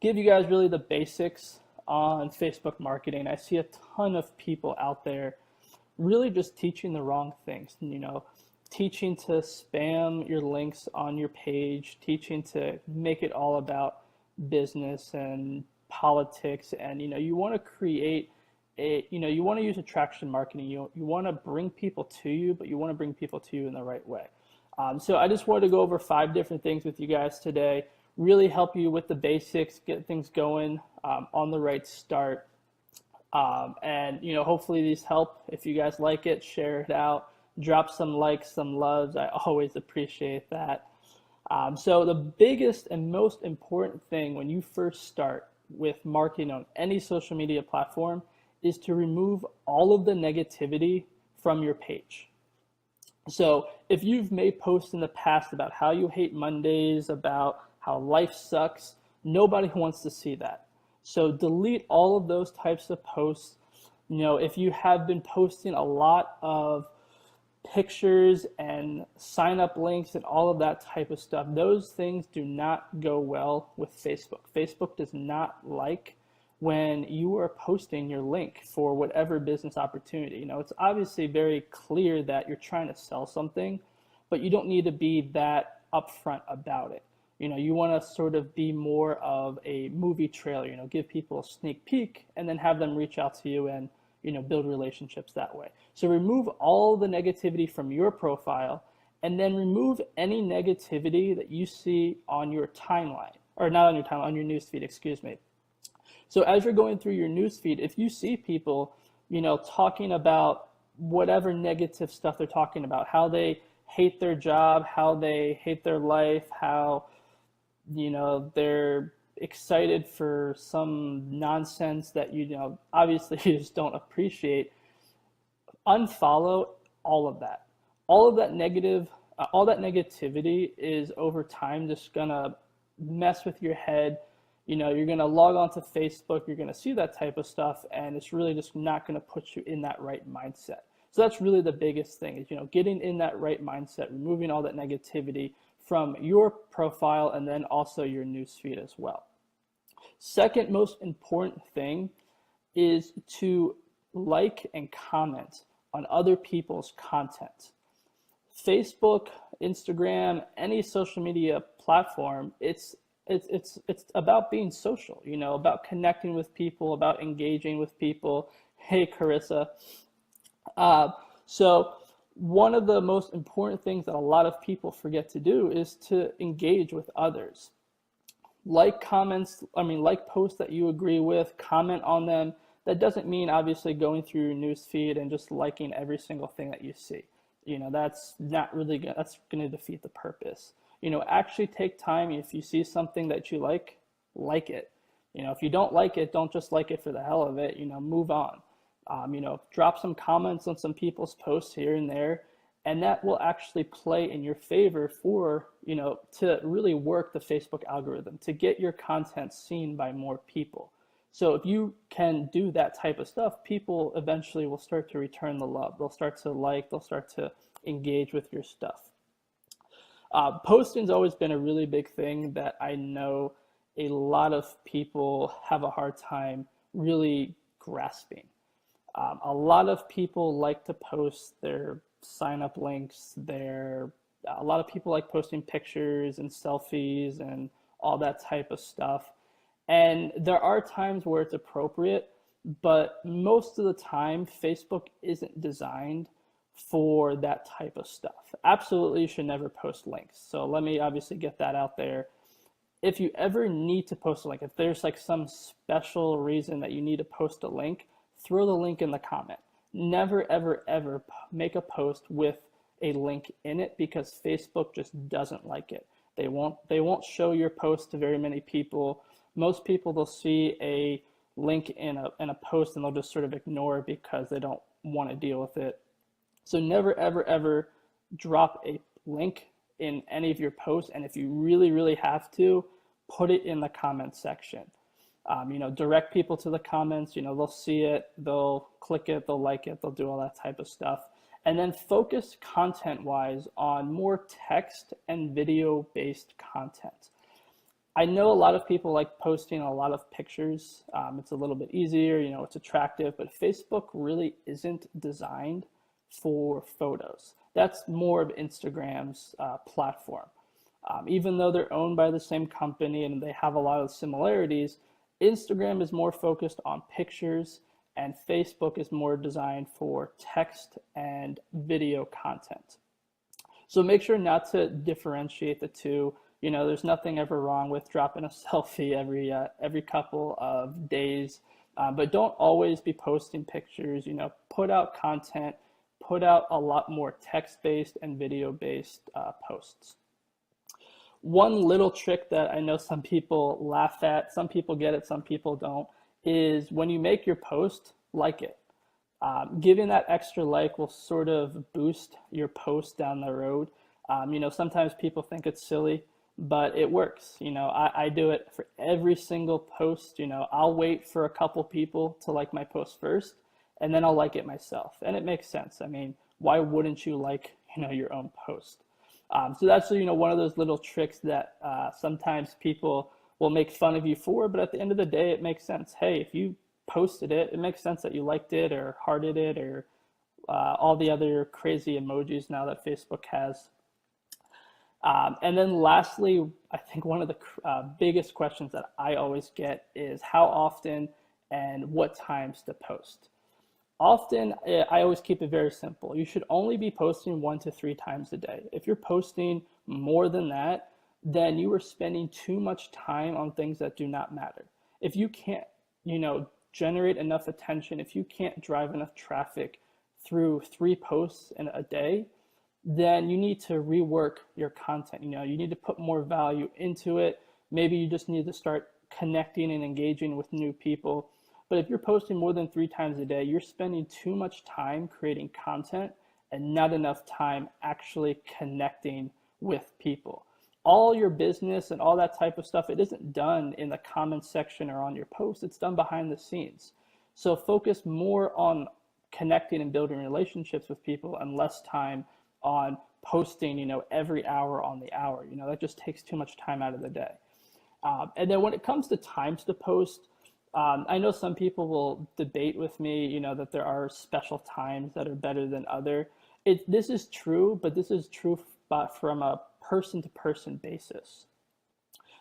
give you guys really the basics on Facebook marketing. I see a ton of people out there really just teaching the wrong things, teaching to spam your links on your page, teaching to make it all about business and politics. And, you want to create you want to use attraction marketing. You want to bring people to you, but you want to bring people to you in the right way. So I just wanted to go over 5 different things with you guys today, really help you with the basics, get things going on the right start. And hopefully these help. If you guys like it, share it out, drop some likes, some loves. I always appreciate that. So the biggest and most important thing when you first start with marketing on any social media platform is to remove all of the negativity from your page. So if you've made posts in the past about how you hate Mondays, about how life sucks, nobody wants to see that. So delete all of those types of posts. If you have been posting a lot of pictures and sign up links and all of that type of stuff, those things do not go well with Facebook. Facebook does not like when you are posting your link for whatever business opportunity. It's obviously very clear that you're trying to sell something, but you don't need to be that upfront about it. You want to sort of be more of a movie trailer, give people a sneak peek and then have them reach out to you and, build relationships that way. So remove all the negativity from your profile and then remove any negativity that you see on your timeline, or not on your timeline, on your newsfeed, excuse me. So as you're going through your newsfeed, if you see people, talking about whatever negative stuff they're talking about, how they hate their job, how they hate their life, how, they're excited for some nonsense that, obviously you just don't appreciate, unfollow all of that. All of that negativity is over time just gonna mess with your head. You're going to log on to Facebook, you're going to see that type of stuff, and it's really just not going to put you in that right mindset. So that's really the biggest thing is, getting in that right mindset, removing all that negativity from your profile and then also your newsfeed as well. Second most important thing is to like and comment on other people's content. Facebook, Instagram, any social media platform, it's about being social, about connecting with people, about engaging with people. Hey, Carissa. So one of the most important things that a lot of people forget to do is to engage with others. Like posts that you agree with, comment on them. That doesn't mean obviously going through your news feed and just liking every single thing that you see. That's not really good. That's going to defeat the purpose. Actually take time. If you see something that you like it. If you don't like it, don't just like it for the hell of it, move on. Drop some comments on some people's posts here and there, and that will actually play in your favor for, to really work the Facebook algorithm, to get your content seen by more people. So if you can do that type of stuff, people eventually will start to return the love. They'll start to they'll start to engage with your stuff. Posting's always been a really big thing that I know a lot of people have a hard time really grasping. A lot of people like to post their sign-up links. A lot of people like posting pictures and selfies and all that type of stuff. And there are times where it's appropriate, but most of the time, Facebook isn't designed for that type of stuff. Absolutely, you should never post links. So let me obviously get that out there. If you ever need to post a link, if there's like some special reason that you need to post a link, throw the link in the comment. Never, ever, ever make a post with a link in it because Facebook just doesn't like it. They won't show your post to very many people. Most people, they'll see a link in a post and they'll just sort of ignore it because they don't want to deal with it. So never, ever, ever drop a link in any of your posts. And if you really, really have to, put it in the comment section. Direct people to the comments, they'll see it, they'll click it, they'll like it, they'll do all that type of stuff. And then focus content-wise on more text and video-based content. I know a lot of people like posting a lot of pictures. It's a little bit easier, it's attractive, but Facebook really isn't designed for photos. That's more of Instagram's platform. Even though they're owned by the same company and they have a lot of similarities, Instagram is more focused on pictures and Facebook is more designed for text and video content. So make sure not to differentiate the two. There's nothing ever wrong with dropping a selfie every couple of days, but don't always be posting pictures. Put out content, put out a lot more text-based and video-based posts. One little trick that I know some people laugh at, some people get it, some people don't, is when you make your post, like it. Giving that extra like will sort of boost your post down the road. Sometimes people think it's silly, but it works. I do it for every single post. I'll wait for a couple people to like my post first, and then I'll like it myself. And it makes sense. I mean, why wouldn't you like, your own post? So that's, one of those little tricks that sometimes people will make fun of you for, but at the end of the day, it makes sense. Hey, if you posted it, it makes sense that you liked it or hearted it or all the other crazy emojis now that Facebook has. And then lastly, I think one of the biggest questions that I always get is how often and what times to post. Often, I always keep it very simple. You should only be posting 1 to 3 times a day. If you're posting more than that, then you are spending too much time on things that do not matter. If you can't, generate enough attention, if you can't drive enough traffic through 3 posts in a day, then you need to rework your content. You need to put more value into it. Maybe you just need to start connecting and engaging with new people. But if you're posting more than 3 times a day, you're spending too much time creating content and not enough time actually connecting with people. All your business and all that type of stuff, it isn't done in the comment section or on your post. It's done behind the scenes. So focus more on connecting and building relationships with people and less time on posting, every hour on the hour. That just takes too much time out of the day. And then when it comes to times to post, I know some people will debate with me, that there are special times that are better than other. This is true, but this is true from a person-to-person basis.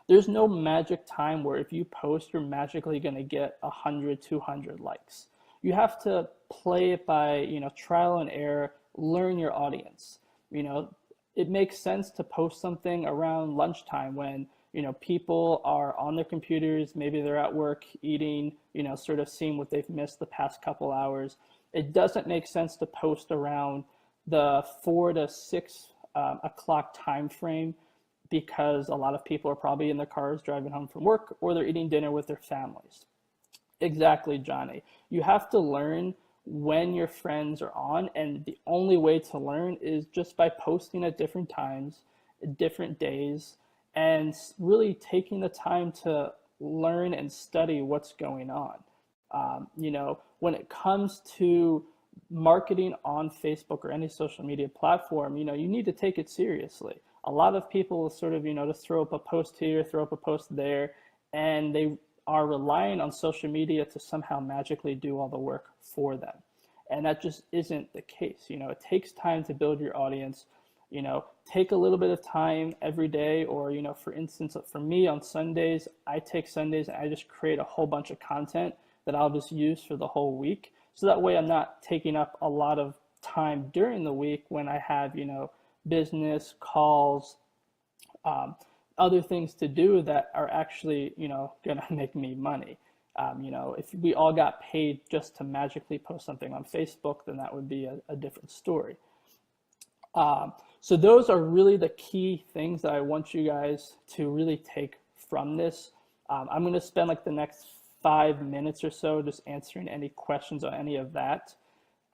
There's no magic time where if you post, you're magically going to get 100, 200 likes. You have to play it by, trial and error, learn your audience. It makes sense to post something around lunchtime when people are on their computers, maybe they're at work eating, sort of seeing what they've missed the past couple hours. It doesn't make sense to post around the 4 to 6 o'clock time frame because a lot of people are probably in their cars driving home from work or they're eating dinner with their families. Exactly, Johnny. You have to learn when your friends are on, and the only way to learn is just by posting at different times, different days, and really taking the time to learn and study what's going on. When it comes to marketing on Facebook or any social media platform, you need to take it seriously. A lot of people will sort of, just throw up a post here, throw up a post there, and they are relying on social media to somehow magically do all the work for them. And that just isn't the case. It takes time to build your audience. Take a little bit of time every day, or, for instance, for me on Sundays, I take Sundays and I just create a whole bunch of content that I'll just use for the whole week. So that way I'm not taking up a lot of time during the week when I have, business, calls, other things to do that are actually, gonna make me money. If we all got paid just to magically post something on Facebook, then that would be a different story. So those are really the key things that I want you guys to really take from this. I'm going to spend like the next 5 minutes or so just answering any questions on any of that.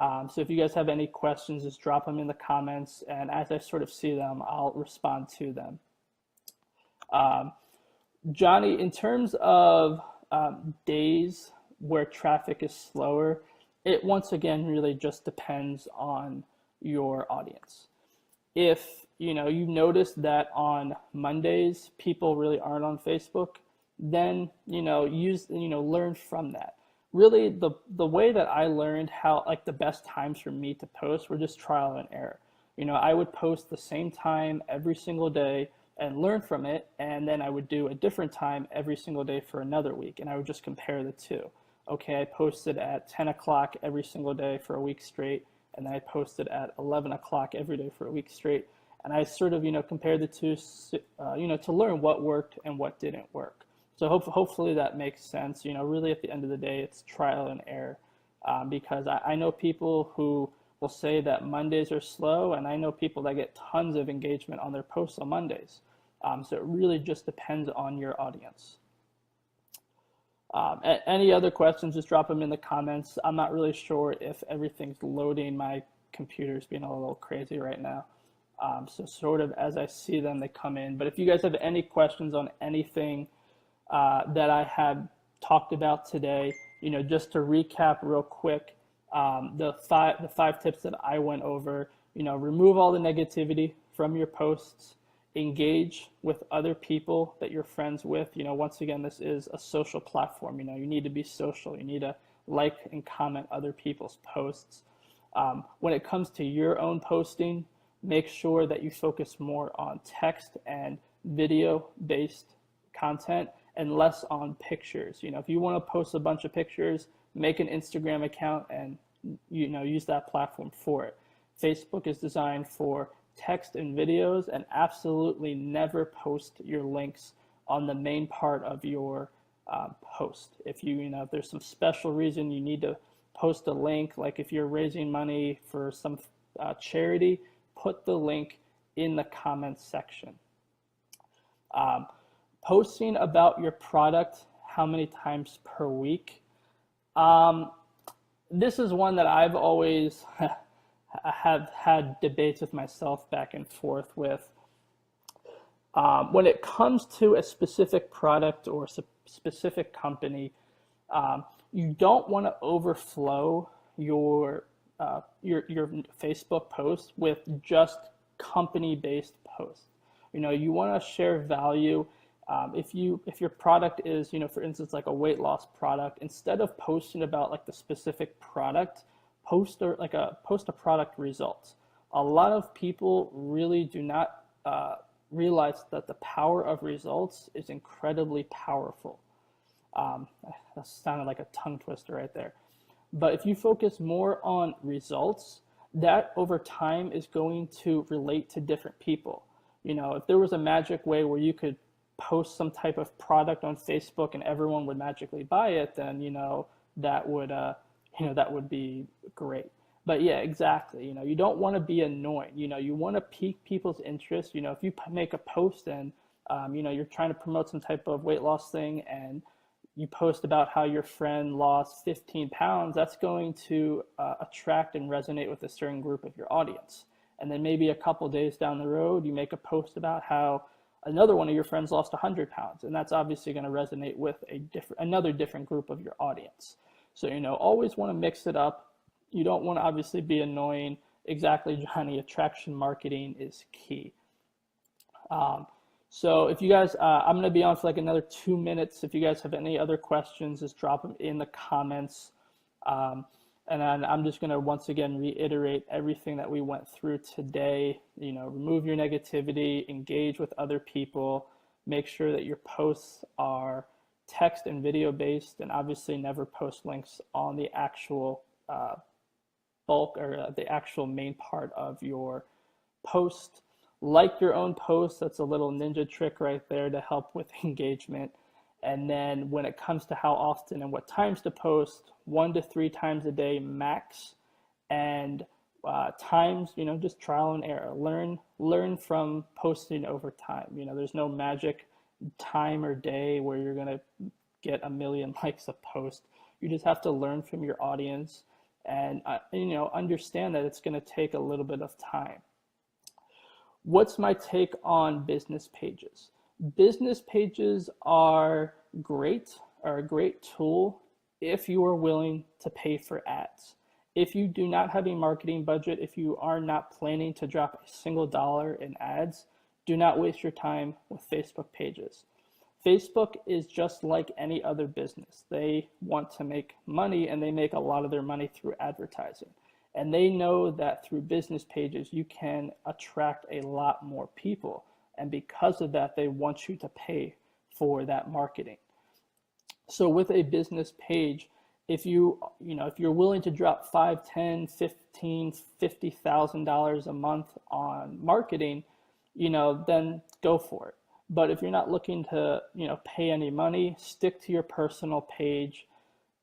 So if you guys have any questions, just drop them in the comments, and as I sort of see them, I'll respond to them. Johnny, in terms of days where traffic is slower, it once again really just depends on your audience. If you notice that on Mondays people really aren't on Facebook, then learn from that. Really, the way that I learned how, like, the best times for me to post were just trial and error. I would post the same time every single day and learn from it, and then I would do a different time every single day for another week, and I would just compare the two. Okay, I posted at 10 o'clock every single day for a week straight, and then I posted at 11 o'clock every day for a week straight. And I sort of, compared the two, to learn what worked and what didn't work. So hopefully that makes sense. Really at the end of the day, it's trial and error. Because I know people who will say that Mondays are slow, and I know people that get tons of engagement on their posts on Mondays. So it really just depends on your audience. Any other questions, just drop them in the comments. I'm not really sure if everything's loading. My computer's being a little crazy right now. So sort of as I see them, they come in. But if you guys have any questions on anything that I had talked about today, just to recap real quick, the five tips that I went over, remove all the negativity from your posts, engage with other people that you're friends with. Once again, this is a social platform. You need to be social. You need to like and comment other people's posts. When it comes to your own posting, make sure that you focus more on text and video-based content and less on pictures. If you want to post a bunch of pictures, make an Instagram account and use that platform for it. Facebook is designed for text and videos, and absolutely never post your links on the main part of your post. If if there's some special reason you need to post a link, like if you're raising money for some charity, put the link in the comments section. Posting about your product, how many times per week? This is one that I've always have had debates with myself back and forth with. When it comes to a specific product or specific company, you don't want to overflow your Facebook post with just company-based posts. You want to share value. If your product is, for instance, like a weight loss product, instead of posting about like the specific product, post a product results. A lot of people really do not realize that the power of results is incredibly powerful. That sounded like a tongue twister right there. But if you focus more on results, that over time is going to relate to different people. If there was a magic way where you could post some type of product on Facebook and everyone would magically buy it, then that would be great. But yeah, exactly. You don't want to be annoying. You want to pique people's interest. If you make a post and you're trying to promote some type of weight loss thing, and you post about how your friend lost 15 pounds, that's going to attract and resonate with a certain group of your audience. And then maybe a couple days down the road, you make a post about how another one of your friends lost 100 pounds, and that's obviously going to resonate with another different group of your audience. So, always want to mix it up. You don't want to obviously be annoying. Exactly, Johnny, attraction marketing is key. So if you guys, I'm going to be on for like another 2 minutes. If you guys have any other questions, just drop them in the comments. And then I'm just going to once again reiterate everything that we went through today. Remove your negativity, engage with other people, make sure that your posts are text and video based, and obviously never post links on the actual bulk or the actual main part of your post. Like your own post, that's a little ninja trick right there to help with engagement. And then when it comes to how often and what times to post, 1 to 3 times a day max. And times, just trial and error. Learn from posting over time. There's no magic time or day where you're going to get 1 million likes a post. You just have to learn from your audience and understand that it's going to take a little bit of time. What's my take on business pages? Business pages are a great tool if you are willing to pay for ads. if you do not have a marketing budget, if you are not planning to drop a single dollar in ads, do not waste your time with Facebook pages. Facebook is just like any other business. They want to make money, and they make a lot of their money through advertising. And they know that through business pages, you can attract a lot more people. And because of that, they want you to pay for that marketing. So with a business page, if you're willing to drop 5, 10, 15, $50,000 a month on marketing, then go for it. But if you're not looking to, pay any money, stick to your personal page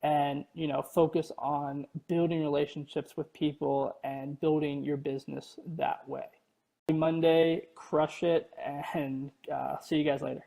and, focus on building relationships with people and building your business that way. Monday, crush it, and see you guys later.